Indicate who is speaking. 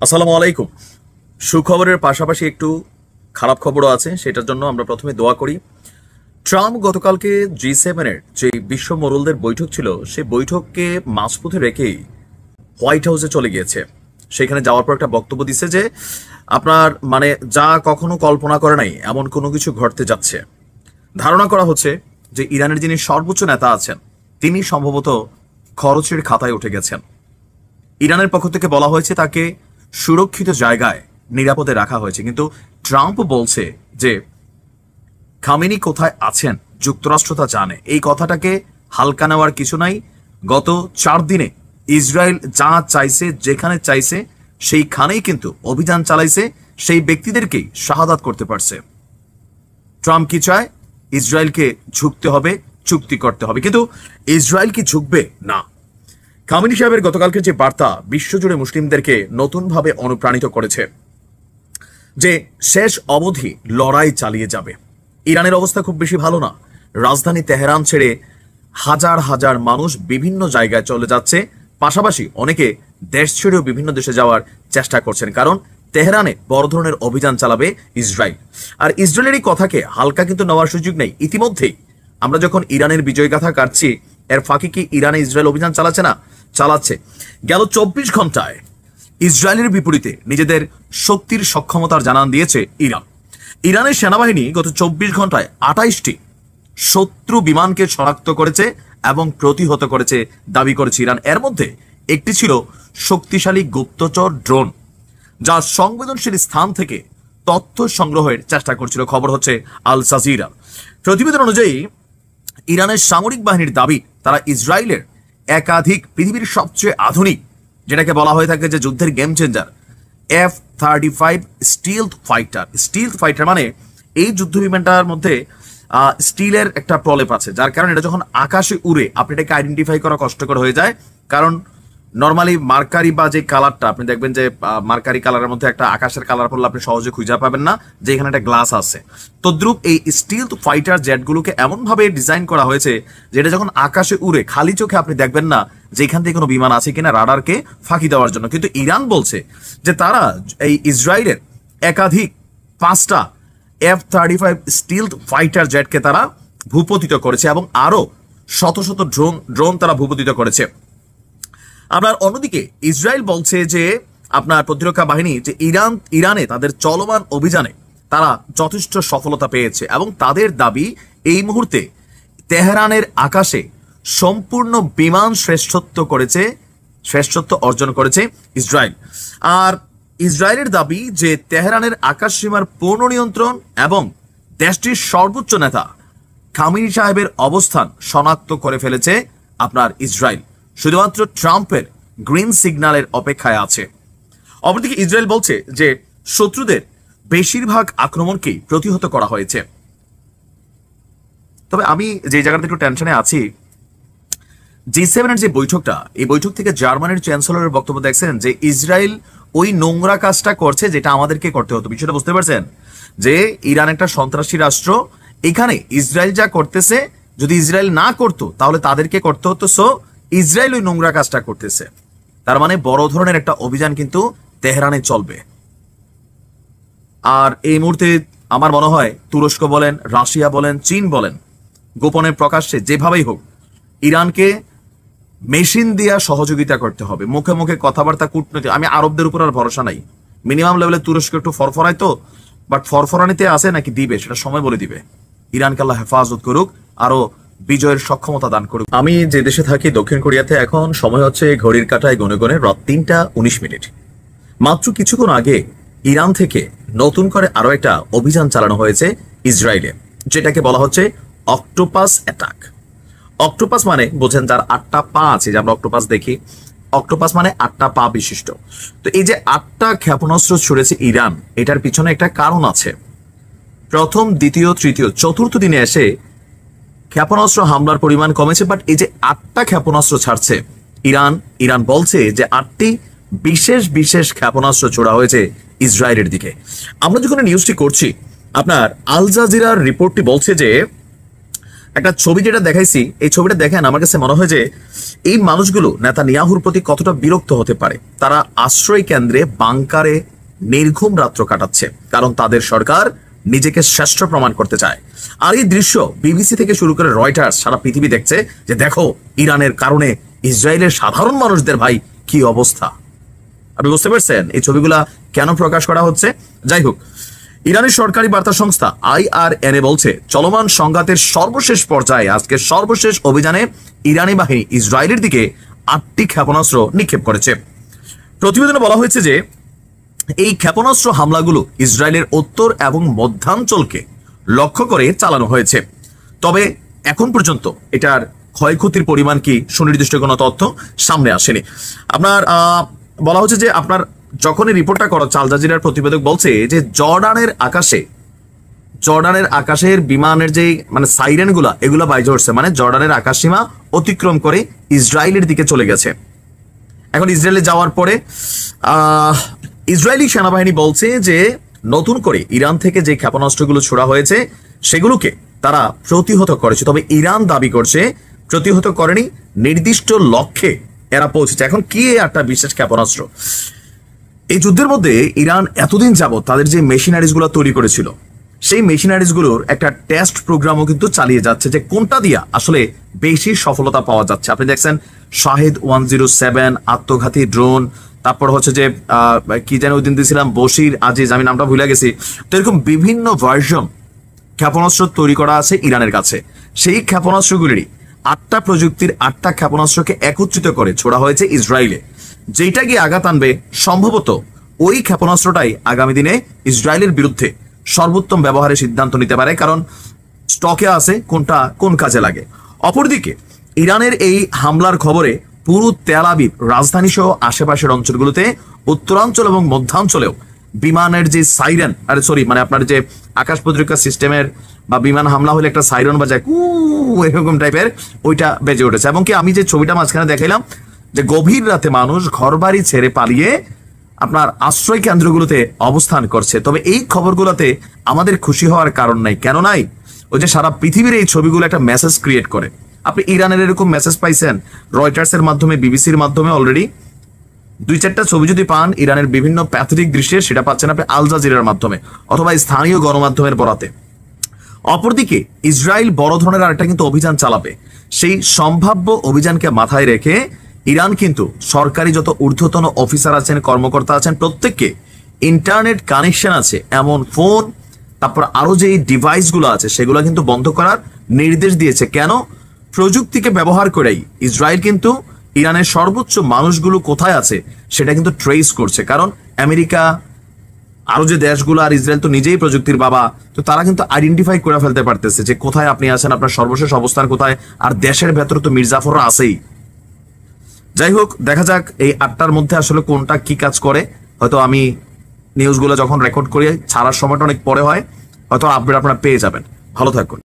Speaker 1: আসসালামু আলাইকুম। সুখবরের পাশাপাশি একটু খারাপ খবরও আছে, সেটার জন্য আমরা প্রথমে দোয়া করি। ট্রাম্প গতকালকে G7-এর যে বিশ্ব মোড়লদের বৈঠক ছিল, সেই বৈঠককে মাঝপথে রেখেই হোয়াইট হাউসে চলে গিয়েছে। সেখানে যাওয়ার পর একটা বক্তব্য দিছে যে আপনার যা কখনো কল্পনা করে নাই এমন কোনো কিছু ঘটতে যাচ্ছে। ধারণা করা হচ্ছে যে ইরানের যিনি সর্বোচ্চ নেতা আছেন তিনি সম্ভবত খরচের খাতায় উঠে গেছেন। ইরানের পক্ষ থেকে বলা হয়েছে তাকে সুরক্ষিত জায়গায় নিরাপদে রাখা হয়েছে, কিন্তু ট্রাম্প বলছে যে খামেনি কোথায় আছেন যুক্তরাষ্ট্র তা জানে। এই কথাটাকে হালকা নেওয়ার কিছু নাই। গত 4 দিনে ইসরায়েল যা চাইছে, যেখানে চাইছে সেইখানেই কিন্তু অভিযান চালাইছে, সেই ব্যক্তিদেরকেই শাহাদাত করতে পারছে। ট্রাম্প কি চায়? ইসরায়েলকে ঝুঁকতে হবে, চুক্তি করতে হবে, কিন্তু ইসরায়েল কি ঝুঁকবে? না। খামেনি সাহেবের গতকালকে যে বার্তা বিশ্বজুড়ে মুসলিমদেরকে নতুনভাবে অনুপ্রাণিত করেছে যে শেষ অবধি লড়াই চালিয়ে যাবে। ইরানের অবস্থা খুব বেশি ভালো না। রাজধানী তেহরান ছেড়ে হাজার হাজার মানুষ বিভিন্ন জায়গায় চলে যাচ্ছে, পাশাপাশি অনেকে দেশ ছেড়েও বিভিন্ন দেশে যাওয়ার চেষ্টা করছেন, কারণ তেহরানে বড় ধরনের অভিযান চালাবে ইসরায়েল। আর ইসরায়েলের এই কথাকে হালকা কিন্তু নেওয়ার সুযোগ নেই। ইতিমধ্যেই আমরা যখন ইরানের বিজয়গাথা কাটছি, এর ফাঁকে কি ইরানে ইসরায়েল অভিযান চালাচ্ছে না? চালাচ্ছে। গেল 24 ঘন্টায় ইসরায়েলের বিপরীতে নিজেদের শক্তির সক্ষমতার জানান দিয়েছে ইরান। ইরানের সেনাবাহিনী গত 24 ঘন্টায় 28টি শত্রু বিমানকে শনাক্ত করেছে এবং প্রতিহত করেছে দাবি করেছে ইরান। এর মধ্যে একটি ছিল শক্তিশালী গুপ্তচর ড্রোন, যা সংবেদনশীল স্থান থেকে তথ্য সংগ্রহের চেষ্টা করছিল। খবর হচ্ছে আল জাজিরা। প্রতিবেদন অনুযায়ী ইরানের সামরিক বাহিনীর দাবি তারা ইসরায়েলের একাধিক পৃথিবীর সবচেয়ে আধুনিক, যেটাকে বলা হয়ে থাকে যে যুদ্ধের গেম চেঞ্জার, F-35 স্টিলথ ফাইটার মানে এই যুদ্ধ বিমানটার মধ্যে স্টিলের একটা প্রলেপ আছে, যার কারণে এটা যখন আকাশে উড়ে আপনি এটাকে আইডেন্টিফাই করা কষ্টকর হয়ে যায়। কারণ নর্মালি মার্কারি বা যে কালারটা আপনি দেখবেন যে মার্কারি কালারের মধ্যে একটা আকাশের কালার পড়লে আপনি সহজে খুঁজে পাবেন না যে এখানে একটা গ্লাস আছে। তদ্রুপ এই স্টিলথ ফাইটার জেটগুলোকে এমনভাবে ডিজাইন করা হয়েছে যেটা যখন আকাশে উড়ে খালি চোখে আপনি দেখবেন না যে এখান থেকে কোনো বিমান আছে কিনা, রাডারকে ফাঁকি দেওয়ার জন্য। কিন্তু ইরান বলছে যে তারা এই ইসরায়েলের একাধিক 5টা F-35 স্টিলথ ফাইটার জেটকে তারা ভূপতিত করেছে এবং আরো শত শত ড্রোন তারা ভূপতিত করেছে। আপনার অন্যদিকে ইসরায়েল বলছে যে আপনার প্রতিরক্ষা বাহিনী যে ইরানে তাদের চলমান অভিযানে তারা যথেষ্ট সফলতা পেয়েছে এবং তাদের দাবি এই মুহূর্তে তেহরানের আকাশে সম্পূর্ণ বিমান শ্রেষ্ঠত্ব অর্জন করেছে ইসরায়েল। আর ইসরায়েলের দাবি যে তেহরানের আকাশ সীমার পূর্ণ নিয়ন্ত্রণ এবং দেশটির সর্বোচ্চ নেতা খামেনি সাহেবের অবস্থান শনাক্ত করে ফেলেছে আপনার ইসরায়েল। শুধুমাত্র ট্রাম্পের গ্রিন সিগন্যালের অপেক্ষায় আছে। অপরদিকে ইসরায়েল বলছে যে শত্রুদের বেশিরভাগ আক্রমণকেই প্রতিহত করা হয়েছে। তবে আমি যে জায়গাটা একটু টেনশনে আছি, G7-এর যে বৈঠকটা, এই বৈঠক থেকে জার্মানির চ্যান্সেলরের বক্তব্য দেখছেন যে ইসরায়েল ওই নোংরা কাজটা করছে যেটা আমাদেরকে করতে হতো। বিষয়টা বুঝতে পারছেন যে ইরান একটা সন্ত্রাসী রাষ্ট্র, এখানে ইসরায়েল যা করতেছে যদি ইসরায়েল না করতো তাহলে তাদেরকে করতে হতো। সো ইসরায়েল ওই নোংরা কাজটা করতেছে, তার মানে বড় ধরনের একটা অভিযান কিন্তু তেহরানে চলবে। আর এই মুহূর্তে আমার মনে হয় তুরস্ক বলেন, রাশিয়া বলেন, চীন বলেন, গোপনে প্রকাশ্যে যেভাবেই হোক ইরানকে মেশিন দিয়া সহযোগিতা করতে হবে, মুখে মুখে কথাবার্তা, কূটনীতি। আমি আরবদের উপর আর ভরসা নাই। মিনিমাম লেভেলে তুরস্ক একটু ফরফরাই তো, বাট ফরফরানিতে আছে নাকি দিবে সেটা সময় বলে দিবে। ইরানকে আল্লাহ হেফাজত করুক, আরো বিজয়ের সক্ষমতা দান করুক। আমি যে দেশে থাকি দক্ষিণ কোরিয়াতে এখন সময় হচ্ছে ঘড়ির কাঁটায় গনে গনে রাত 3টা 19 মিনিট। মাত্র কিছুক্ষণ আগে ইরান থেকে নতুন করে আরো একটা অভিযান চালানো হয়েছে ইসরায়েলে, যেটাকে বলা হচ্ছে অক্টোপাস অ্যাটাক। অক্টোপাস মানে বোঝেন যার 8টা পা আছে, যে আমরা অক্টোপাস দেখি, অক্টোপাস মানে 8টা পা বিশিষ্ট। তো এই যে 8টা ক্ষেপণাস্ত্র ছুড়েছে ইরান, এটার পিছনে একটা কারণ আছে। প্রথম, দ্বিতীয়, তৃতীয়, চতুর্থ দিনে এসে ক্ষেপণাস্ত্র হামলার পরিমাণ কমেছে, বাট এই যে 8টা ক্ষেপণাস্ত্র ছাড়ছে ইরান বলছে যে 8টি বিশেষ ক্ষেপণাস্ত্র ছোড়া হয়েছে ইসরায়েলের দিকে। আমরা যখন নিউজটি করছি, আপনার আল জাজিরার রিপোর্টটি বলছে যে একটা ছবি যেটা দেখাইছি, এই ছবিটা দেখেন আমার কাছে মনে হয় যে এই মানুষগুলো নেতানিয়াহুর প্রতি কতটা বিরক্ত হতে পারে। তারা আশ্রয় কেন্দ্রে বাংকারে নির্ঘুম রাত্র কাটাচ্ছে, কারণ তাদের সরকার নিজেকে শ্রেষ্ঠ প্রমাণ করতে চায়। আর এই দৃশ্য বিবিসি থেকে শুরু করে রয়টার্স, সারা পৃথিবী দেখছে যে দেখো ইরানের কারণে ইসরায়েলের সাধারণ মানুষদের ভাই কি অবস্থা। আপনি বুঝতে পারছেন এই ছবিগুলা কেন প্রকাশ করা হচ্ছে? যাই হোক, ইরানের সরকারি বার্তা সংস্থা IRNA বলছে চলমান সংঘাতের সর্বশেষ পর্যায়ে আজকে সর্বশেষ অভিযানে ইরানি বাহিনী ইসরায়েলের দিকে 8টি ক্ষেপণাস্ত্র নিক্ষেপ করেছে। প্রতিবেদনে বলা হয়েছে যে এই ক্ষেপণাস্ত্র হামলাগুলো ইসরায়েলের উত্তর এবং মধ্যাঞ্চলকে লক্ষ্য করে চালানো হয়েছে। তবে এখন পর্যন্ত এটার ক্ষয়ক্ষতির পরিমাণ কি সুনির্দিষ্ট কোনো তথ্য সামনে আসেনি। আপনার বলা হচ্ছে যে আপনার যখনই রিপোর্টটা করো, আল জাজিরার প্রতিবেদক বলছে যে জর্ডানের আকাশের বিমানের যে মানে সাইরেন গুলা এগুলা বাইজে উঠছে, মানে জর্ডানের আকাশসীমা অতিক্রম করে ইসরায়েলের দিকে চলে গেছে। এখন ইসরায়েলে যাওয়ার পরে ইসরায়েলি সেনাবাহিনী বলছে যে নতুন করে ইরান থেকে যে ক্ষেপণাস্ত্রগুলো ছোড়া হয়েছে সেগুলোকে তারা প্রতিহত করেছে। তবে ইরান দাবি করছে প্রতিহত করেনি, নির্দিষ্ট লক্ষ্যে এরা পৌঁছেছে। এখন কি একটা বিশেষ ক্ষেপণাস্ত্র? এই যুদ্ধের মধ্যে ইরান এতদিন যাবত তাদের যে মেশিনারিজ গুলো তৈরি করেছিল, সেই মেশিনারিজ গুলোর একটা টেস্ট প্রোগ্রামও কিন্তু চালিয়ে যাচ্ছে যে কোনটা দিয়া আসলে বেশি সফলতা পাওয়া যাচ্ছে। আপনি দেখছেন শাহেদ 107 আত্মঘাতী ড্রোন, তারপর হচ্ছে যে কি যেন ওই দিন দিয়েছিলাম বশির আজিজ, আমি নামটা ভুলে গেছি। তো এরকম বিভিন্ন ভার্সন ক্ষেপণাস্ত্র তৈরি করা আছে ইরানের কাছে। সেই ক্ষেপণাস্ত্রগুলিরই 8টা প্রযুক্তির 8টা ক্ষেপণাস্ত্রকে একত্রিত করে ছোড়া হয়েছে ইসরায়েলে, যেটা গিয়ে আঘাত আনবে। সম্ভবত ওই ক্ষেপণাস্ত্রটাই আগামী দিনে ইসরায়েলের বিরুদ্ধে সর্বোত্তম ব্যবহারের সিদ্ধান্ত নিতে পারে, কারণ স্টকে আছে কোনটা কোন কাজে লাগে। অপরদিকে ইরানের এই হামলার খবরে পুরো তেল আবিব রাজধানী সহ আশেপাশের অঞ্চলগুলোতে, উত্তরাঞ্চল এবং মধ্যাঞ্চলেও বিমানের যে সাইরেন মানে আপনার যে আকাশ প্রতিরক্ষা সিস্টেমের বা বিমান হামলা হলে একটা সাইরেন বাজায় এরকম টাইপের, ওইটা বেজে উঠেছে। এবং কি আমি যে ছবিটা মাঝখানে দেখাইলাম যে গভীর রাতে মানুষ ঘরবাড়ি ছেড়ে পালিয়ে আপনার আশ্রয় কেন্দ্রগুলোতে অবস্থান করছে। তবে এই খবরগুলোতে আমাদের খুশি হওয়ার কারণ নাই। কেন নাই? ওই যে সারা পৃথিবীর এই ছবিগুলো একটা মেসেজ ক্রিয়েট করে। আপনি ইরানের এরকম মেসেজ পাইছেন রয়টার্সের মাধ্যমে, বিবিসির মাধ্যমে অলরেডি 2-4টা ছবি যদি পান ইরানের বিভিন্ন প্যাথেটিক দৃশ্যের, সেটা পাচ্ছেন আপনি আল জাজিরার মাধ্যমে অথবা স্থানীয় গণমাধ্যমের বরাতে। অপরদিকে ইসরায়েল বড় ধরনের আরেকটা কিন্তু অভিযান চালাবে। সেই সম্ভাব্য অভিযানকে মাথায় রেখে ইরান কিন্তু সরকারি যত ঊর্ধ্বতন অফিসার আছেন, কর্মকর্তা আছেন, প্রত্যেককে ইন্টারনেট কানেকশন আছে এমন ফোন, তারপর আরো যে ডিভাইসগুলো আছে সেগুলো কিন্তু বন্ধ করার নির্দেশ দিয়েছে। কেন? প্রযুক্তিকে ব্যবহার করেই ইসরায়েল কিন্তু ইরানের সর্বোচ্চ মানুষগুলো কোথায় আছে সেটা কিন্তু ট্রেস করছে। কারণ আমেরিকা, আরো যে দেশগুলো, আর ইসরায়েল তো নিজেই প্রযুক্তির বাবা, তো তারা কিন্তু আইডেন্টিফাই করে ফেলতে পারতেছে যে কোথায় আপনি আছেন, আপনার সর্বশেষ অবস্থান কোথায়। আর দেশের ভেতরে তো মির্জাফররা আছেই। যাই হোক, দেখা যাক এই 8টার মধ্যে আসলে কোনটা কি কাজ করে। হয়তো আমি নিউজগুলো যখন রেকর্ড করি ছাড়ার সময়টা অনেক পরে হয়, হয়তো আপডেট আপনারা পেয়ে যাবেন। ভালো থাকুন।